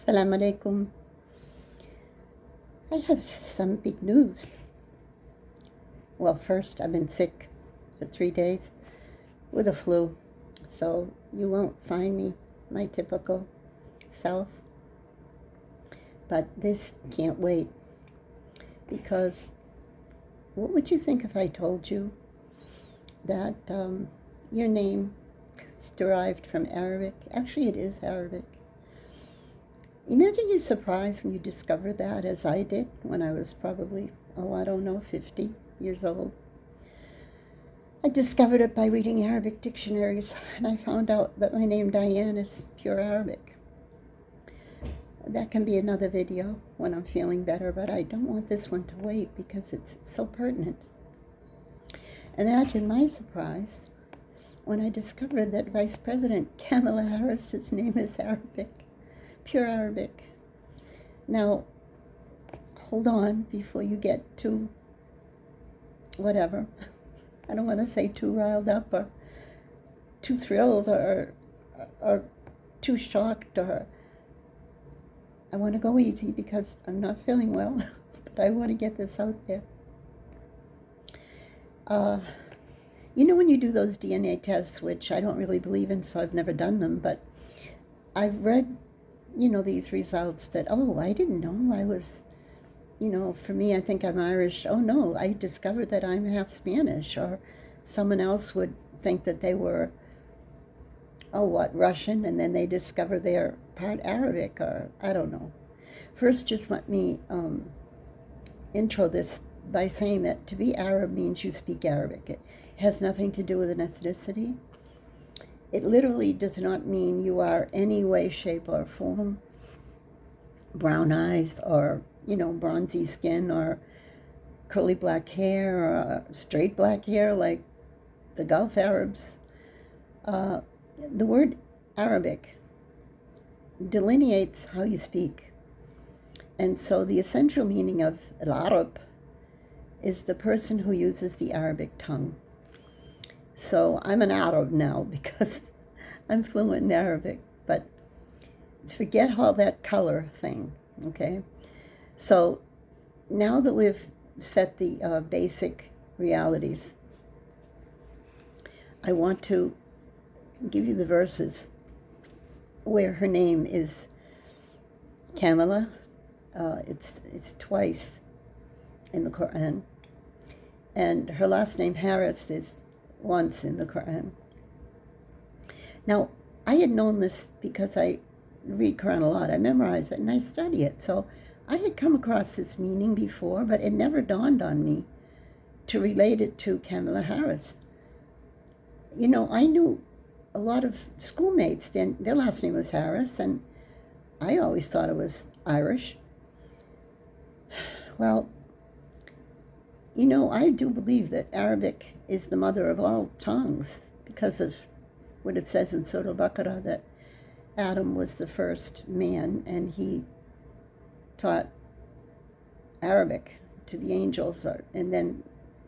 Assalamu alaikum. I have some big news. Well, first, I've been sick for 3 days with a flu, so you won't find me my typical self. But this can't wait, because what would you think if I told you that your name is derived from Arabic? Actually, it is Arabic. Imagine your surprise when you discover that, as I did when I was probably, 50 years old. I discovered it by reading Arabic dictionaries, and I found out that my name Diane is pure Arabic. That can be another video when I'm feeling better, but I don't want this one to wait because it's so pertinent. Imagine my surprise when I discovered that Vice President Kamala Harris's name is Arabic. Pure Arabic. Now, hold on before you get too, whatever. I don't want to say too riled up or too thrilled or too shocked, or I want to go easy because I'm not feeling well, but I want to get this out there. When you do those DNA tests, which I don't really believe in, so I've never done them, but I've read these results that, I didn't know I was, for me, I think I'm Irish. Oh, no, I discovered that I'm half Spanish. Or someone else would think that they were, Russian, and then they discover they're part Arabic, or I don't know. First, just let me intro this by saying that to be Arab means you speak Arabic. It has nothing to do with an ethnicity. It literally does not mean you are any way, shape, or form brown eyes, or, bronzy skin, or curly black hair, or straight black hair like the Gulf Arabs. The word Arabic delineates how you speak. And so the essential meaning of al-Arab is the person who uses the Arabic tongue. So I'm an Arab now because I'm fluent in Arabic, but forget all that color thing, okay? So now that we've set the basic realities, I want to give you the verses where her name is Kamala. It's twice in the Quran, and her last name Harris is once in the Quran. Now, I had known this because I read Quran a lot. I memorize it and I study it. So I had come across this meaning before, but it never dawned on me to relate it to Kamala Harris. I knew a lot of schoolmates, their last name was Harris, and I always thought it was Irish. Well, I do believe that Arabic is the mother of all tongues because of what it says in Surah Al-Baqarah, that Adam was the first man and he taught Arabic to the angels, and then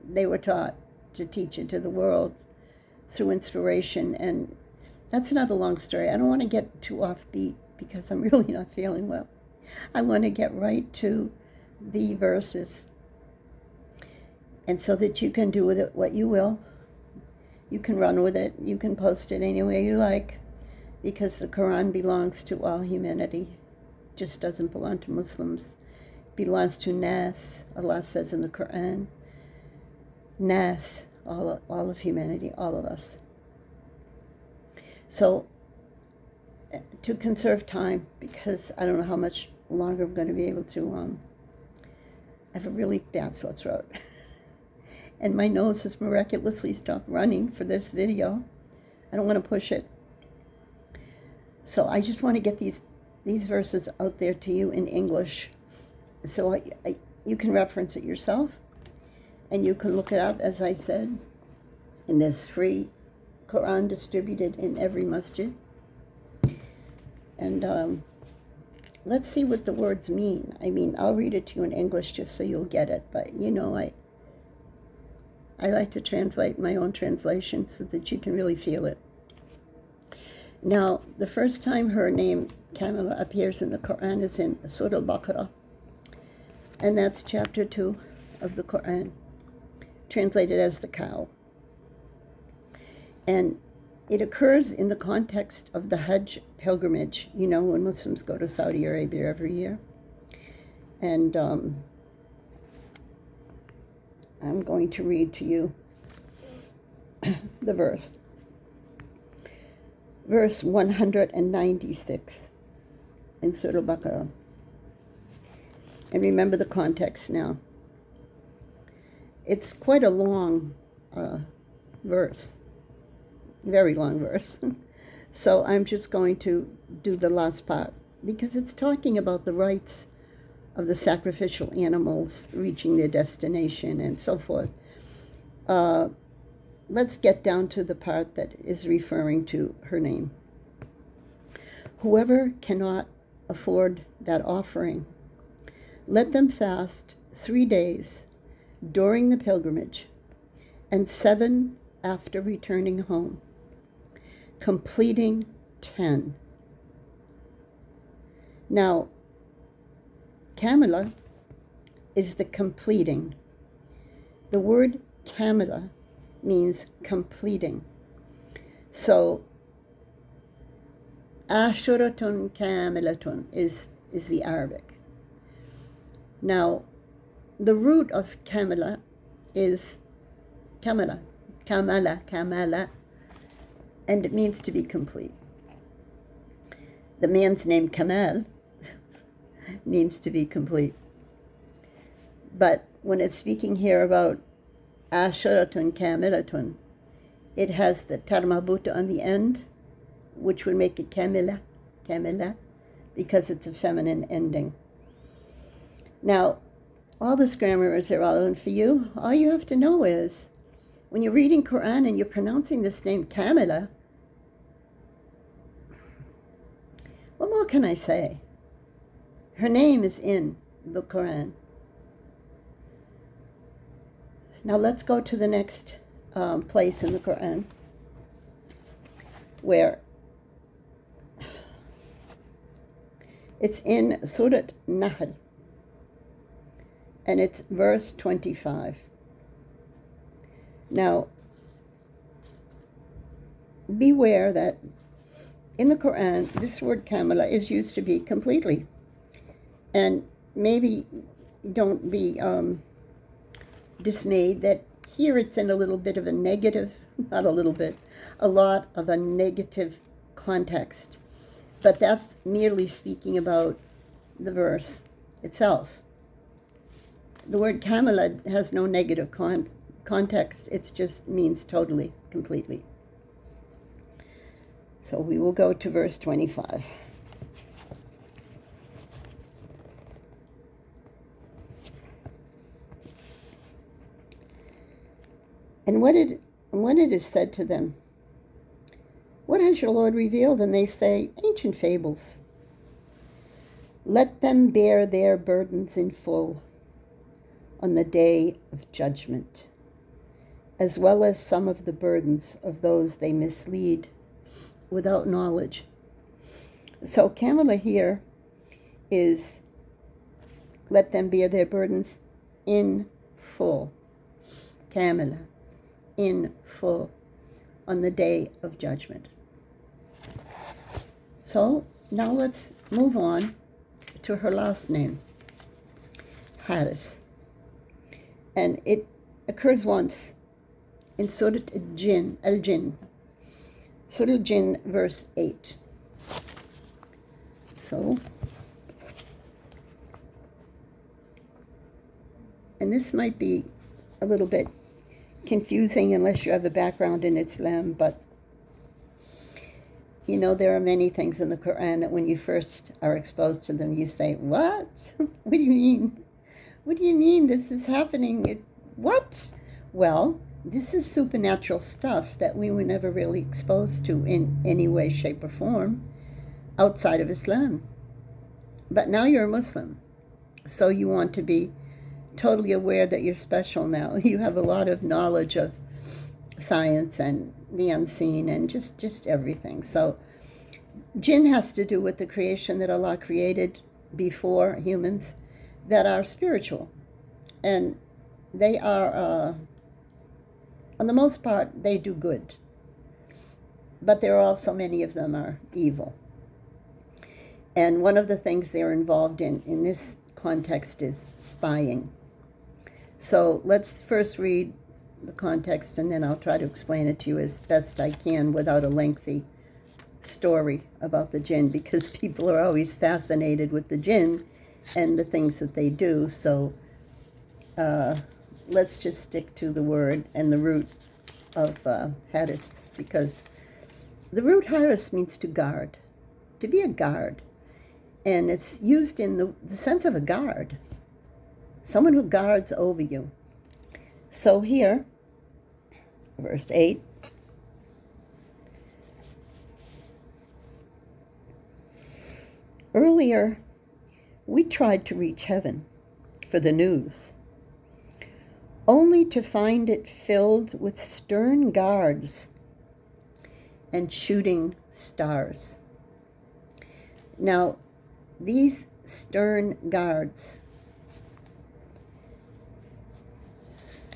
they were taught to teach it to the world through inspiration. And that's another long story. I don't want to get too offbeat because I'm really not feeling well. I want to get right to the verses. And so that you can do with it what you will. You can run with it. You can post it any way you like, because the Quran belongs to all humanity. It just doesn't belong to Muslims. It belongs to Nas. Allah says in the Quran, Nas, all of humanity, all of us. So, to conserve time, because I don't know how much longer I'm going to be able to, I have a really bad sore throat. And my nose has miraculously stopped running for this video. I don't want to push it. So I just want to get these verses out there to you in English. So you can reference it yourself, and you can look it up, as I said. And there's free Quran distributed in every masjid. And let's see what the words mean. I mean, I'll read it to you in English just so you'll get it. But, I like to translate my own translation so that you can really feel it. Now, the first time her name, Kamala, appears in the Quran is in Surah Al-Baqarah, and that's chapter 2 of the Quran, translated as the cow. And it occurs in the context of the Hajj pilgrimage, you know, when Muslims go to Saudi Arabia every year. And I'm going to read to you the verse. Verse 196 in Surah Al-Baqarah. And remember the context now. It's quite a long verse, very long verse. So I'm just going to do the last part because it's talking about the rights of the sacrificial animals reaching their destination and so forth. Let's get down to the part that is referring to her name. Whoever cannot afford that offering, let them fast 3 days during the pilgrimage and 7 after returning home, completing 10. Now, Kamala is the completing. The word Kamala means completing. So, Ashuratun Kamilatun is the Arabic. Now, the root of Kamala is Kamala, and it means to be complete. The man's name Kamal means to be complete. But when it's speaking here about Ashuratun Kamilatun, it has the tarmabuta on the end, which would make it Kamila, because it's a feminine ending. Now, all this grammar is irrelevant for you. All you have to know is, when you're reading Quran and you're pronouncing this name Kamala, what more can I say? Her name is in the Quran. Now let's go to the next place in the Quran where it's in Surah Nahl, and it's verse 25. Now, beware that in the Quran, this word Kamala is used to be completely. And maybe don't be dismayed that here it's in a little bit of a negative, not a little bit, a lot of a negative context. But that's merely speaking about the verse itself. The word Kamala has no negative context. It just means totally, completely. So we will go to verse 25. And when it is said to them, what has your Lord revealed? And they say, ancient fables. Let them bear their burdens in full on the day of judgment, as well as some of the burdens of those they mislead without knowledge. So Kamala here is, let them bear their burdens in full. Kamala, in full, on the day of judgment. So now let's move on to her last name, Harris. And it occurs once in Surah Jinn, Al-Jinn, Surah Jinn, verse 8. So, and this might be a little bit confusing unless you have a background in Islam, but you know, there are many things in the Quran that when you first are exposed to them, you say, what? What do you mean? What do you mean this is happening? What? Well, this is supernatural stuff that we were never really exposed to in any way, shape, or form outside of Islam. But now you're a Muslim, so you want to be totally aware that you're special now. You have a lot of knowledge of science and the unseen and just everything. So Jinn has to do with the creation that Allah created before humans that are spiritual. And they are, on the most part, they do good. But there are also many of them are evil. And one of the things they're involved in this context is spying. So let's first read the context, and then I'll try to explain it to you as best I can without a lengthy story about the jinn, because people are always fascinated with the jinn and the things that they do. So let's just stick to the word and the root of Harris, because the root Harris means to guard, to be a guard. And it's used in the sense of a guard, someone who guards over you. So here, verse 8, earlier we tried to reach heaven for the news, only to find it filled with stern guards and shooting stars. Now, these stern guards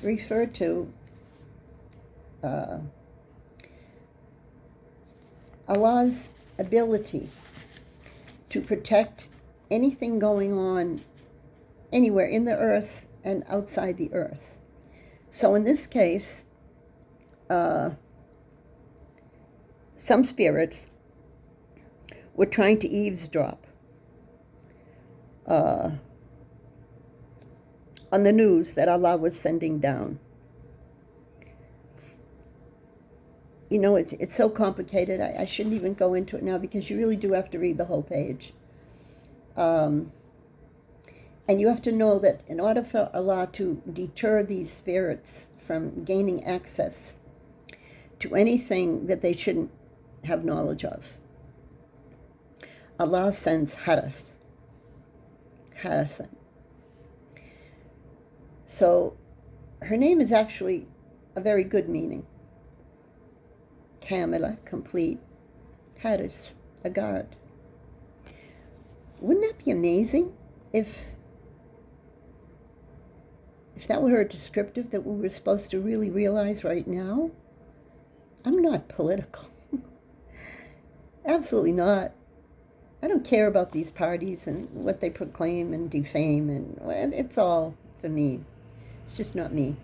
refer to Allah's ability to protect anything going on anywhere in the earth and outside the earth. So in this case, some spirits were trying to eavesdrop on the news that Allah was sending down. You know, it's so complicated. I shouldn't even go into it now, because you really do have to read the whole page. And you have to know that in order for Allah to deter these spirits from gaining access to anything that they shouldn't have knowledge of, Allah sends Harris. So her name is actually a very good meaning. Kamala, complete. Harris, a guard. Wouldn't that be amazing if that were a descriptive that we were supposed to really realize right now? I'm not political. Absolutely not. I don't care about these parties and what they proclaim and defame, and it's all for me. It's just not me.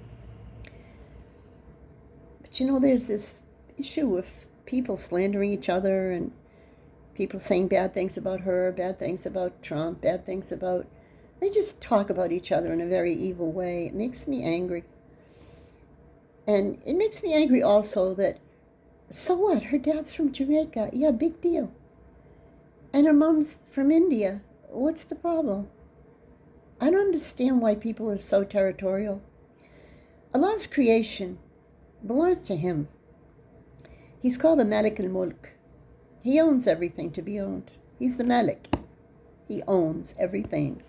But you know, there's this issue with people slandering each other and people saying bad things about her, bad things about Trump, bad things about... They just talk about each other in a very evil way. It makes me angry. And it makes me angry also that, so what? Her dad's from Jamaica. Yeah, big deal. And her mom's from India. What's the problem? I don't understand why people are so territorial. Allah's creation belongs to Him. He's called the Malik al-Mulk. He owns everything to be owned. He's the Malik. He owns everything.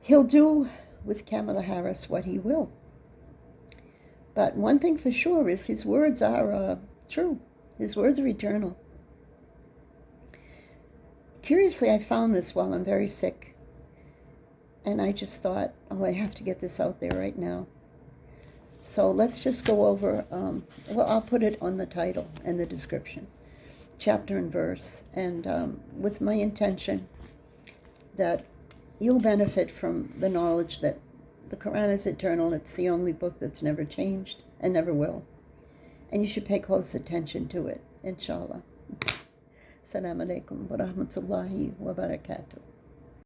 He'll do with Kamala Harris what He will. But one thing for sure is His words are true. His words are eternal. Curiously, I found this while I'm very sick. And I just thought, oh, I have to get this out there right now. So let's just go over, well, I'll put it on the title and the description, chapter and verse, and with my intention that you'll benefit from the knowledge that the Quran is eternal. It's the only book that's never changed and never will. And you should pay close attention to it, inshallah. Assalamu alaikum wa rahmatullahi wa barakatuh.